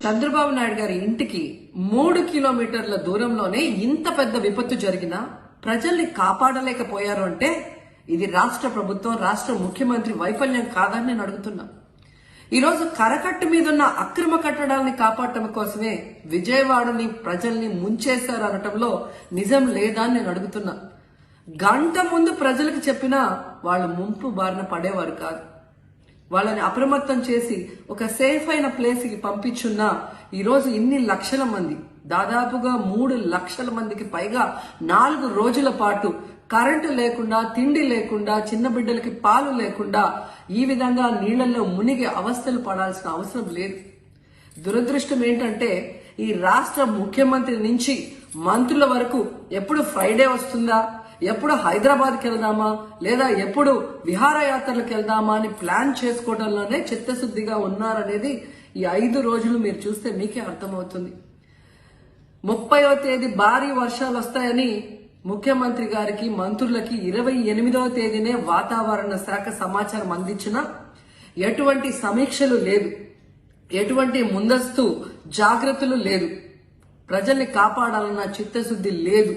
చంద్రబాబు నాయుడు గారి ఇంటికి 3 కిలోమీటర్ల దూరంలోనే ఇంత పెద్ద విపత్తు జరిగినా ప్రజల్ని కాపాడలేకపోయారు అంటే ఇది రాష్ట్ర ప్రభుత్వం, రాష్ట్ర ముఖ్యమంత్రి వైఫల్యం కాదని నేను అడుగుతున్నా. ఈరోజు కరకట్టు మీద ఉన్న అక్రమ కట్టడాలని కాపాడటం కోసమే విజయవాడని ప్రజల్ని ముంచేశారు అనటంలో నిజం లేదా అని నేను అడుగుతున్నా. గంట ముందు ప్రజలకు చెప్పినా వాళ్ళు ముంపు బారిన పడేవారు కాదు. వాళ్ళని అప్రమత్తం చేసి ఒక సేఫ్ అయిన ప్లేస్ కి పంపించున్నా ఈరోజు ఇన్ని లక్షల మంది, దాదాపుగా 3 లక్షల మందికి పైగా 4 రోజుల పాటు కరెంటు లేకుండా, తిండి లేకుండా, చిన్న బిడ్డలకి పాలు లేకుండా ఈ విధంగా నీళ్లలో మునిగి అవస్థలు పడాల్సిన అవసరం లేదు. దురదృష్టం ఏంటంటే ఈ రాష్ట్ర ముఖ్యమంత్రి నుంచి మంత్రుల వరకు ఎప్పుడు ఫ్రైడే వస్తుందా, ఎప్పుడు హైదరాబాద్కి వెళ్దామా, లేదా ఎప్పుడు విహారయాత్రలకు వెళ్దామా అని ప్లాన్ చేసుకోవడంలోనే చిత్తశుద్ధిగా ఉన్నారనేది ఈ 5 రోజులు మీరు చూస్తే మీకే అర్థమవుతుంది. 30వ తేదీ భారీ వర్షాలు వస్తాయని ముఖ్యమంత్రి గారికి, మంత్రులకి 28వ తేదీనే వాతావరణ శాఖ సమాచారం అందించినా ఎటువంటి సమీక్షలు లేదు, ఎటువంటి ముందస్తు జాగ్రత్తలు లేదు, ప్రజల్ని కాపాడాలన్న చిత్తశుద్ధి లేదు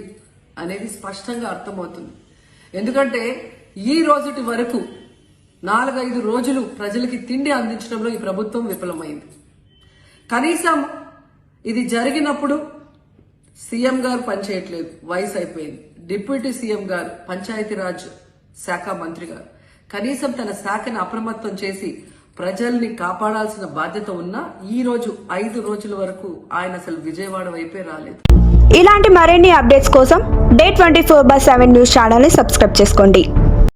అనేది స్పష్టంగా అర్థమవుతుంది. ఎందుకంటే ఈ రోజుటి వరకు 4-5 రోజులు ప్రజలకి తిండి అందించడంలో ఈ ప్రభుత్వం విఫలమైంది. కనీసం ఇది జరిగినప్పుడు సీఎం గారు పనిచేయట్లేదు, వయసు అయిపోయింది. డిప్యూటీ సీఎం గారు, పంచాయతీరాజ్ శాఖ మంత్రి గారు కనీసం తన శాఖను అప్రమత్తం చేసి ప్రజల్ని కాపాడాల్సిన బాధ్యత ఉన్నా ఈ రోజు 5 రోజుల వరకు ఆయన అసలు విజయవాడ వైపే రాలేదు. ఇలాంటి మరిన్ని అప్డేట్స్ కోసం Day 24/7 న్యూస్ ఛానల్ ని సబ్స్క్రైబ్ చేసుకోండి.